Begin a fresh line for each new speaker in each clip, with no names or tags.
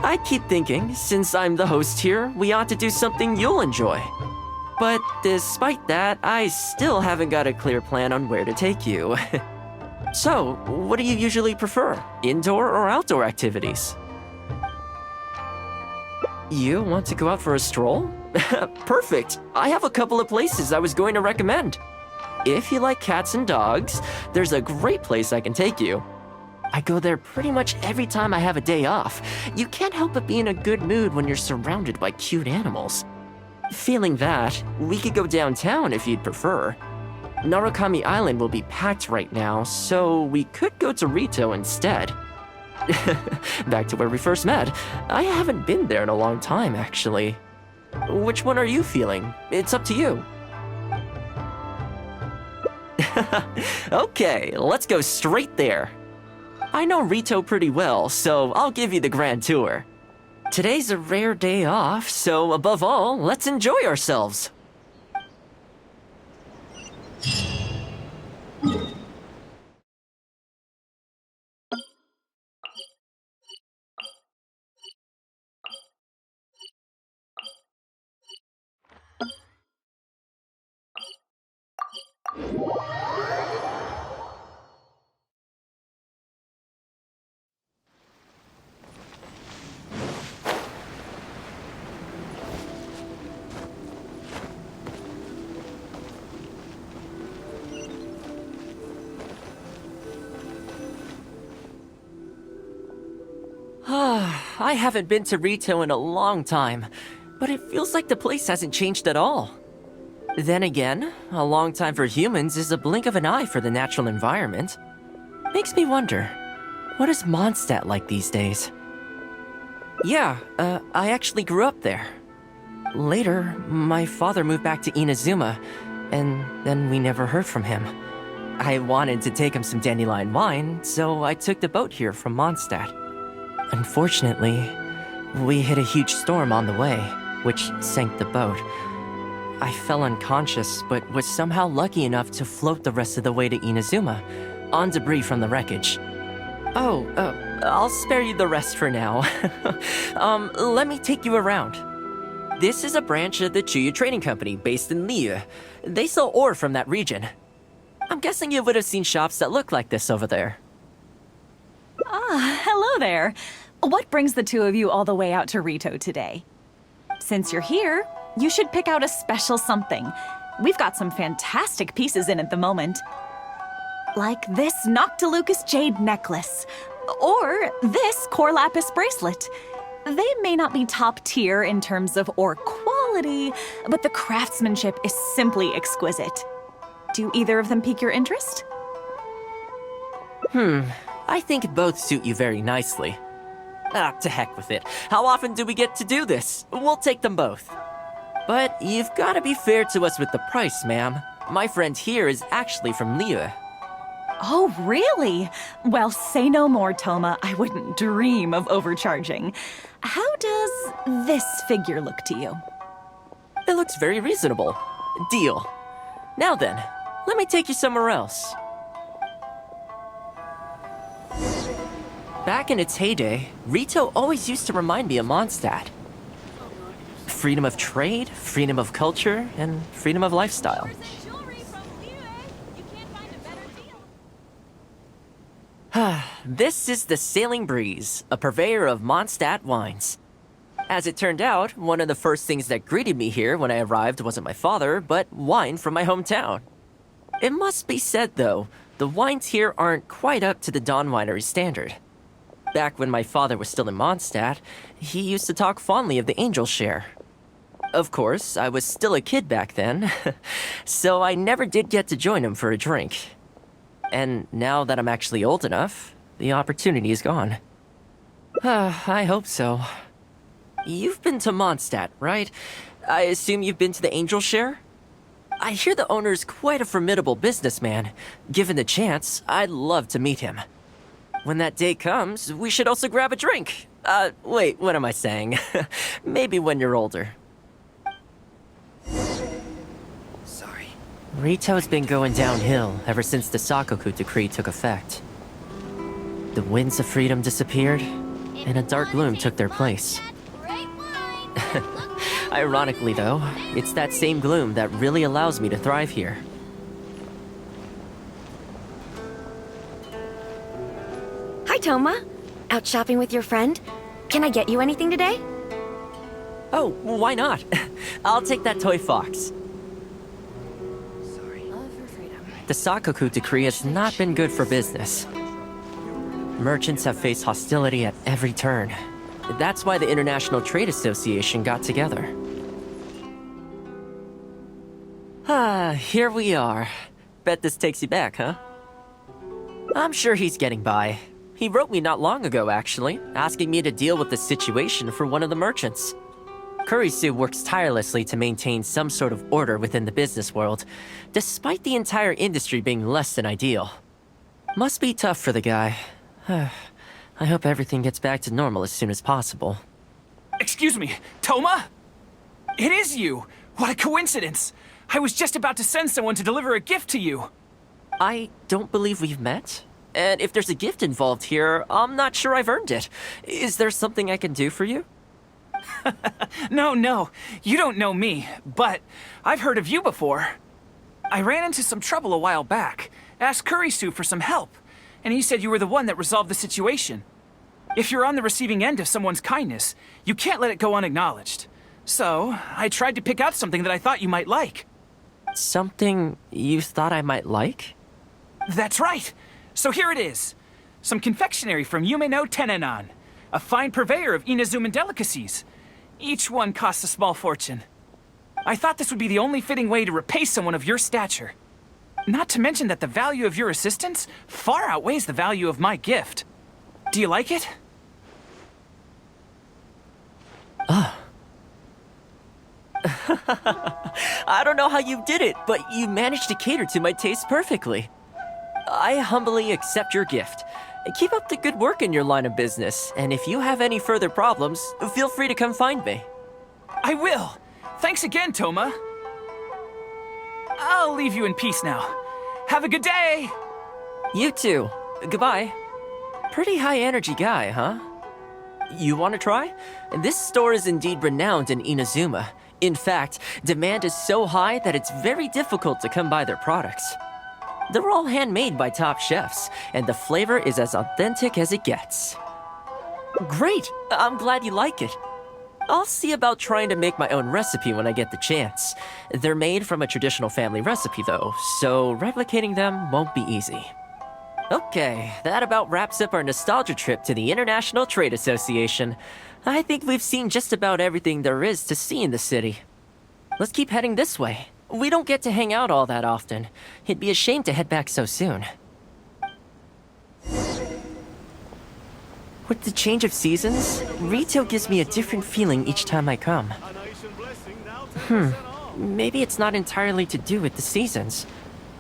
I keep thinking, since I'm the host here, we ought to do something you'll enjoy. But despite that, I still haven't got a clear plan on where to take you. So, what do you usually prefer? Indoor or outdoor activities? You want to go out for a stroll? Perfect! I have a couple of places I was going to recommend. If you like cats and dogs, there's a great place I can take you. I go there pretty much every time I have a day off. You can't help but be in a good mood when you're surrounded by cute animals. Feeling that, we could go downtown if you'd prefer. Narukami Island will be packed right now, so we could go to Rito instead. Back to where we first met. I haven't been there in a long time, actually. Which one are you feeling? It's up to you. Okay, let's go straight there. I know Rito pretty well, so I'll give you the grand tour. Today's a rare day off, so above all, let's enjoy ourselves. I haven't been to Rito in a long time, but it feels like the place hasn't changed at all. Then again, a long time for humans is a blink of an eye for the natural environment. Makes me wonder, what is Mondstadt like these days? Yeah, I actually grew up there. Later, my father moved back to Inazuma, and then we never heard from him. I wanted to take him some dandelion wine, so I took the boat here from Mondstadt. Unfortunately, we hit a huge storm on the way, which sank the boat. I fell unconscious, but was somehow lucky enough to float the rest of the way to Inazuma, on debris from the wreckage. Oh, I'll spare you the rest for now. Let me take you around. This is a branch of the Chuyu Trading Company based in Liu. They sell ore from that region. I'm guessing you would have seen shops that look like this over there.
Ah, hello there. What brings the two of you all the way out to Rito today? Since you're here, you should pick out a special something. We've got some fantastic pieces in at the moment. Like this Noctilucus jade necklace, or this Core Lapis bracelet. They may not be top tier in terms of ore quality, but the craftsmanship is simply exquisite. Do either of them pique your interest?
I think both suit you very nicely. To heck with it. How often do we get to do this? We'll take them both. But you've got to be fair to us with the price, ma'am. My friend here is actually from Liu.
Oh, really? Well, say no more, Thoma. I wouldn't dream of overcharging. How does this figure look to you?
It looks very reasonable. Deal. Now then, let me take you somewhere else. Back in its heyday, Rito always used to remind me of Mondstadt. Freedom of trade, freedom of culture, and freedom of lifestyle. This is the Sailing Breeze, a purveyor of Mondstadt wines. As it turned out, one of the first things that greeted me here when I arrived wasn't my father, but wine from my hometown. It must be said, though, the wines here aren't quite up to the Dawn Winery standard. Back when my father was still in Mondstadt, he used to talk fondly of the Angel Share. Of course, I was still a kid back then, so I never did get to join him for a drink. And now that I'm actually old enough, the opportunity is gone. I hope so. You've been to Mondstadt, right? I assume you've been to the Angel Share? I hear the owner's quite a formidable businessman. Given the chance, I'd love to meet him. When that day comes, we should also grab a drink. Wait, what am I saying? Maybe when you're older. Sorry. Rito's been going downhill ever since the Sakoku decree took effect. The winds of freedom disappeared, and a dark gloom took their place. Ironically, though, it's that same gloom that really allows me to thrive here.
Hi, Thoma. Out shopping with your friend? Can I get you anything today?
Oh, why not? I'll take that toy fox. The Sakoku decree has not been good for business. Merchants have faced hostility at every turn. That's why the International Trade Association got together. Here we are. Bet this takes you back, huh? I'm sure he's getting by. He wrote me not long ago, actually, asking me to deal with the situation for one of the merchants. Kurisu works tirelessly to maintain some sort of order within the business world, despite the entire industry being less than ideal. Must be tough for the guy. I hope everything gets back to normal as soon as possible.
Excuse me, Thoma? It is you! What a coincidence! I was just about to send someone to deliver a gift to you.
I don't believe we've met. And if there's a gift involved here, I'm not sure I've earned it. Is there something I can do for you?
No, you don't know me, but I've heard of you before. I ran into some trouble a while back, asked Kurisu for some help, and he said you were the one that resolved the situation. If you're on the receiving end of someone's kindness, you can't let it go unacknowledged. So, I tried to pick out something that I thought you might like.
Something you thought I might like?
That's right! So here it is. Some confectionery from Yume no Tenenan, a fine purveyor of Inazuman delicacies. Each one costs a small fortune. I thought this would be the only fitting way to repay someone of your stature. Not to mention that the value of your assistance far outweighs the value of my gift. Do you like it?
I don't know how you did it, but you managed to cater to my taste perfectly. I humbly accept your gift. Keep up the good work in your line of business, and if you have any further problems, feel free to come find me.
I will! Thanks again, Thoma. I'll leave you in peace now. Have a good day!
You too. Goodbye. Pretty high energy guy, huh? You want to try? This store is indeed renowned in Inazuma. In fact, demand is so high that it's very difficult to come by their products. They're all handmade by top chefs, and the flavor is as authentic as it gets. Great! I'm glad you like it. I'll see about trying to make my own recipe when I get the chance. They're made from a traditional family recipe though, so replicating them won't be easy. Okay, that about wraps up our nostalgia trip to the International Trade Association. I think we've seen just about everything there is to see in the city. Let's keep heading this way. We don't get to hang out all that often. It'd be a shame to head back so soon. With the change of seasons, retail gives me a different feeling each time I come. Maybe it's not entirely to do with the seasons.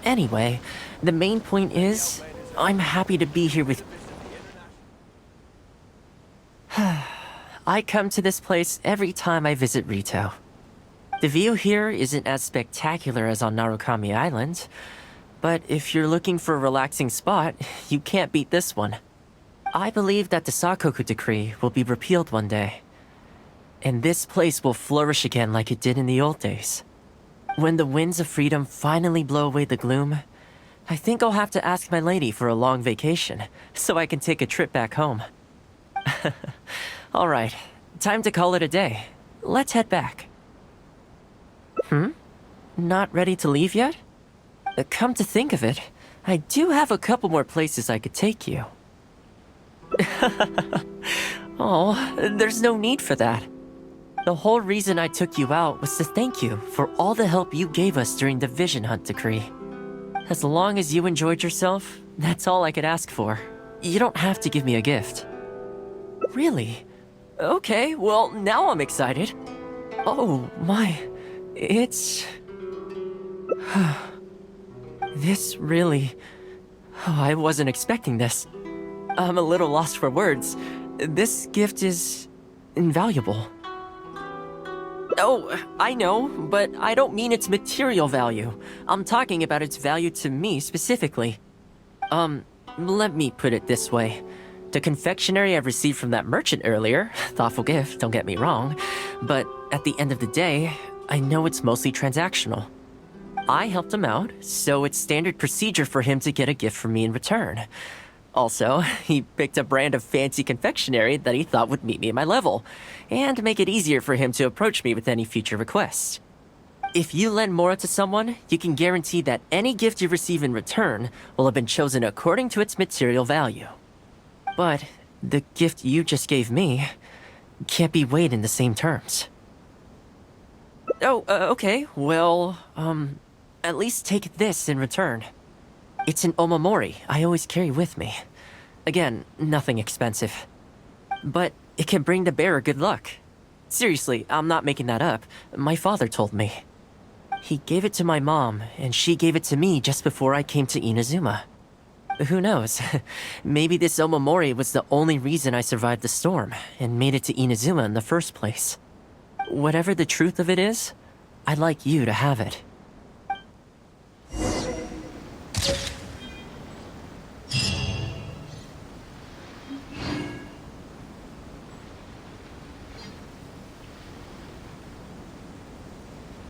Anyway, the main point is, I'm happy to be here with... I come to this place every time I visit Rito. The view here isn't as spectacular as on Narukami Island, but if you're looking for a relaxing spot, you can't beat this one. I believe that the Sakoku decree will be repealed one day, and this place will flourish again like it did in the old days. When the winds of freedom finally blow away the gloom, I think I'll have to ask my lady for a long vacation, so I can take a trip back home. Alright, time to call it a day. Let's head back. Not ready to leave yet? Come to think of it, I do have a couple more places I could take you. Oh, there's no need for that. The whole reason I took you out was to thank you for all the help you gave us during the Vision Hunt decree. As long as you enjoyed yourself, that's all I could ask for. You don't have to give me a gift. Really? Okay, well, now I'm excited. Oh, my... It's... This really... Oh, I wasn't expecting this. I'm a little lost for words. This gift is... invaluable. Oh, I know, but I don't mean its material value. I'm talking about its value to me specifically. Let me put it this way. The confectionery I received from that merchant earlier, thoughtful gift, don't get me wrong, but at the end of the day, I know it's mostly transactional. I helped him out, so it's standard procedure for him to get a gift from me in return. Also, he picked a brand of fancy confectionery that he thought would meet me at my level, and make it easier for him to approach me with any future requests. If you lend Mora to someone, you can guarantee that any gift you receive in return will have been chosen according to its material value. But the gift you just gave me can't be weighed in the same terms. Oh, okay, well, at least take this in return. It's an omamori I always carry with me. Again, nothing expensive. But it can bring the bearer good luck. Seriously, I'm not making that up. My father told me. He gave it to my mom, and she gave it to me just before I came to Inazuma. Who knows? Maybe this omamori was the only reason I survived the storm and made it to Inazuma in the first place. Whatever the truth of it is, I'd like you to have it.